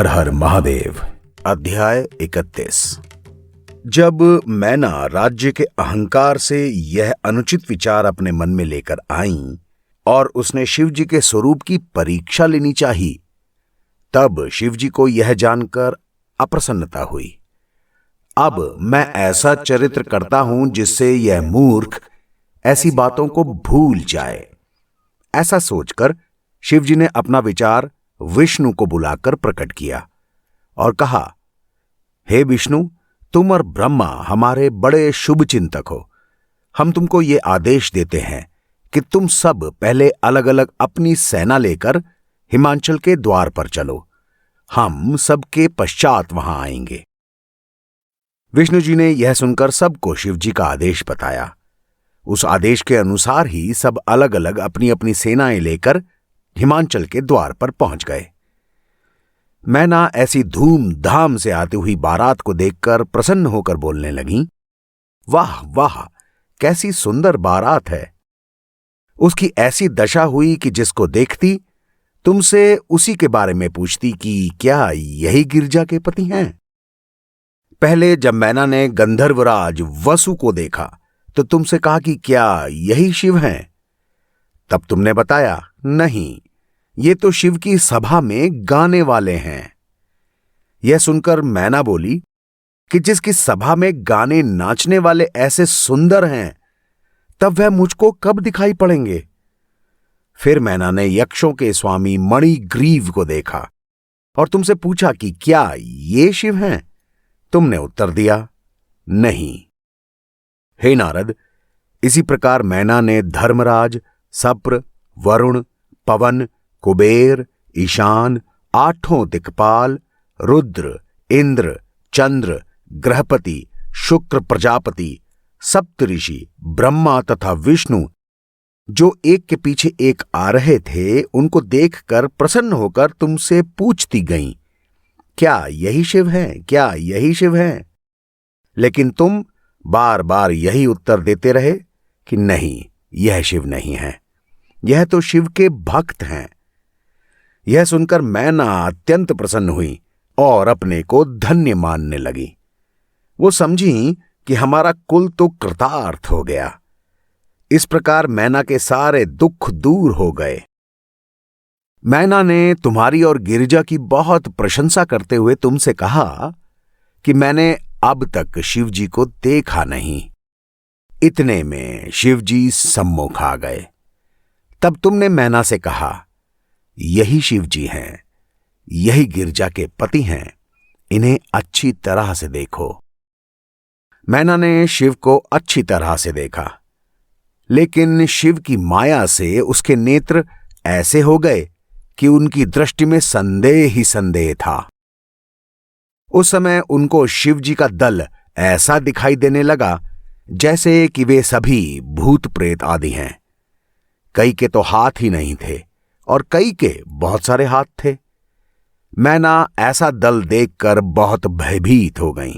हर हर महादेव। अध्याय 31। जब मैना राज्य के अहंकार से यह अनुचित विचार अपने मन में लेकर आईं और उसने शिवजी के स्वरूप की परीक्षा लेनी चाही, तब शिवजी को यह जानकर अप्रसन्नता हुई। अब मैं ऐसा चरित्र करता हूं जिससे यह मूर्ख ऐसी बातों को भूल जाए। ऐसा सोचकर शिवजी ने अपना विचार विष्णु को बुलाकर प्रकट किया और कहा, हे विष्णु, तुम और ब्रह्मा हमारे बड़े शुभ चिंतक हो। हम तुमको ये आदेश देते हैं कि तुम सब पहले अलग अलग अपनी सेना लेकर हिमांचल के द्वार पर चलो। हम सबके पश्चात वहां आएंगे। विष्णु जी ने यह सुनकर सबको शिवजी का आदेश बताया। उस आदेश के अनुसार ही सब अलग अलग अपनी अपनी सेनाएं लेकर हिमांचल के द्वार पर पहुंच गए। मैना ऐसी धूमधाम से आती हुई बारात को देखकर प्रसन्न होकर बोलने लगी, वाह वाह, कैसी सुंदर बारात है। उसकी ऐसी दशा हुई कि जिसको देखती तुमसे उसी के बारे में पूछती कि क्या यही गिरजा के पति हैं। पहले जब मैना ने गंधर्वराज वसु को देखा तो तुमसे कहा कि क्या यही शिव हैं। तब तुमने बताया, नहीं, ये तो शिव की सभा में गाने वाले हैं। यह सुनकर मैना बोली कि जिसकी सभा में गाने नाचने वाले ऐसे सुंदर हैं, तब वह मुझको कब दिखाई पड़ेंगे। फिर मैना ने यक्षों के स्वामी मणिग्रीव को देखा और तुमसे पूछा कि क्या ये शिव हैं। तुमने उत्तर दिया, नहीं। हे नारद, इसी प्रकार मैना ने धर्मराज, सप्र, वरुण, पवन, कुबेर, ईशान, आठों दिक्पाल, रुद्र, इंद्र, चंद्र, ग्रहपति, शुक्र प्रजापति, सप्तऋषि, ब्रह्मा तथा विष्णु जो एक के पीछे एक आ रहे थे, उनको देखकर प्रसन्न होकर तुमसे पूछती गईं, क्या यही शिव हैं, क्या यही शिव हैं। लेकिन तुम बार बार यही उत्तर देते रहे कि नहीं, यह शिव नहीं है, यह तो शिव के भक्त हैं। यह सुनकर मैना अत्यंत प्रसन्न हुई और अपने को धन्य मानने लगी। वो समझी कि हमारा कुल तो कृतार्थ हो गया। इस प्रकार मैना के सारे दुख दूर हो गए। मैना ने तुम्हारी और गिरिजा की बहुत प्रशंसा करते हुए तुमसे कहा कि मैंने अब तक शिवजी को देखा नहीं। इतने में शिवजी सम्मुख आ गए। तब तुमने मैना से कहा, यही शिवजी हैं, यही गिरजा के पति हैं, इन्हें अच्छी तरह से देखो। मैना ने शिव को अच्छी तरह से देखा, लेकिन शिव की माया से उसके नेत्र ऐसे हो गए कि उनकी दृष्टि में संदेह ही संदेह था। उस समय उनको शिवजी का दल ऐसा दिखाई देने लगा जैसे कि वे सभी भूत प्रेत आदि हैं। कई के तो हाथ ही नहीं थे और कई के बहुत सारे हाथ थे। मैना ऐसा दल देखकर बहुत भयभीत हो गईं।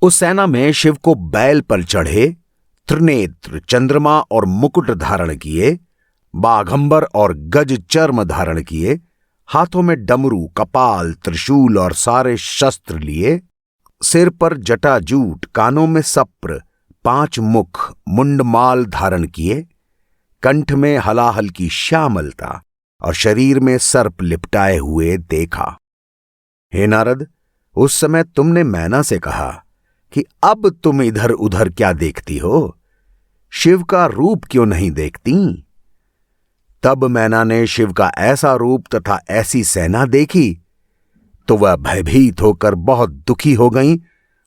उस सेना में शिव को बैल पर चढ़े, त्रिनेत्र, चंद्रमा और मुकुट धारण किए, बाघंबर और गज चर्म धारण किए, हाथों में डमरू, कपाल, त्रिशूल और सारे शस्त्र लिए, सिर पर जटाजूट, कानों में सप्र, 5 मुख, मुंडमाल धारण किए, कंठ में हलाहल की श्यामलता और शरीर में सर्प लिपटाए हुए देखा। हे नारद, उस समय तुमने मैना से कहा कि अब तुम इधर उधर क्या देखती हो, शिव का रूप क्यों नहीं देखती। तब मैना ने शिव का ऐसा रूप तथा ऐसी सेना देखी तो वह भयभीत होकर बहुत दुखी हो गईं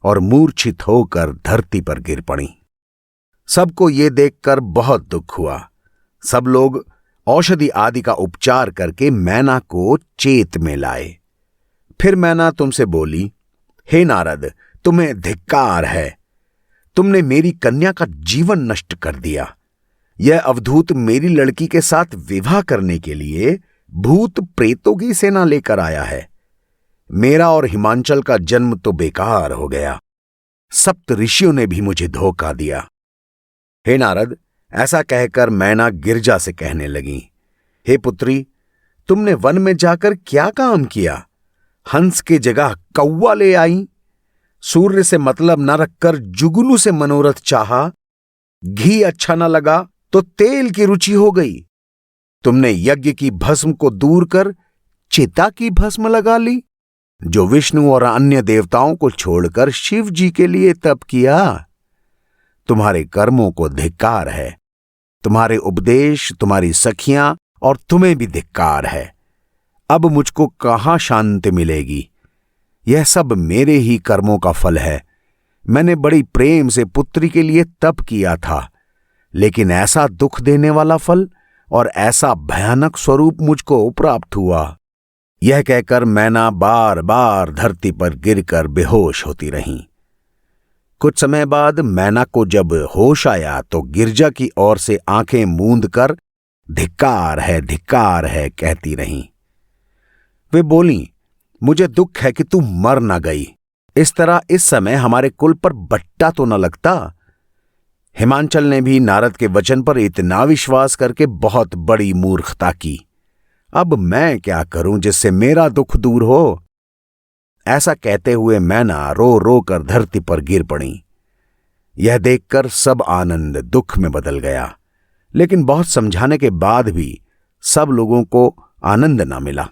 और मूर्छित होकर धरती पर गिर पड़ी। सबको ये देखकर बहुत दुख हुआ। सब लोग औषधि आदि का उपचार करके मैना को चेत में लाए। फिर मैना तुमसे बोली, हे नारद, तुम्हें धिक्कार है। तुमने मेरी कन्या का जीवन नष्ट कर दिया। यह अवधूत मेरी लड़की के साथ विवाह करने के लिए भूत प्रेतों की सेना लेकर आया है। मेरा और हिमांचल का जन्म तो बेकार हो गया। सप्त ऋषियों ने भी मुझे धोखा दिया। हे नारद, ऐसा कहकर मैना गिरजा से कहने लगी, हे पुत्री, तुमने वन में जाकर क्या काम किया। हंस के जगह कौवा ले आई। सूर्य से मतलब न रखकर जुगनू से मनोरथ चाहा। घी अच्छा न लगा तो तेल की रुचि हो गई। तुमने यज्ञ की भस्म को दूर कर चिता की भस्म लगा ली। जो विष्णु और अन्य देवताओं को छोड़कर शिव जी के लिए तप किया। तुम्हारे कर्मों को धिक्कार है। तुम्हारे उपदेश, तुम्हारी सखियां और तुम्हें भी धिक्कार है। अब मुझको कहां शांति मिलेगी? यह सब मेरे ही कर्मों का फल है। मैंने बड़ी प्रेम से पुत्री के लिए तप किया था, लेकिन ऐसा दुख देने वाला फल और ऐसा भयानक स्वरूप मुझको प्राप्त हुआ। यह कहकर मैना बार बार धरती पर गिरकर बेहोश होती रहीं। कुछ समय बाद मैना को जब होश आया तो गिरजा की ओर से आंखें मूंद कर धिक्कार है कहती रहीं। वे बोलीं, मुझे दुख है कि तू मर न गई। इस तरह इस समय हमारे कुल पर बट्टा तो न लगता। हिमांचल ने भी नारद के वचन पर इतना विश्वास करके बहुत बड़ी मूर्खता की। अब मैं क्या करूं जिससे मेरा दुख दूर हो? ऐसा कहते हुए मैना रो रो कर धरती पर गिर पड़ी। यह देखकर सब आनंद दुख में बदल गया, लेकिन बहुत समझाने के बाद भी सब लोगों को आनंद न मिला।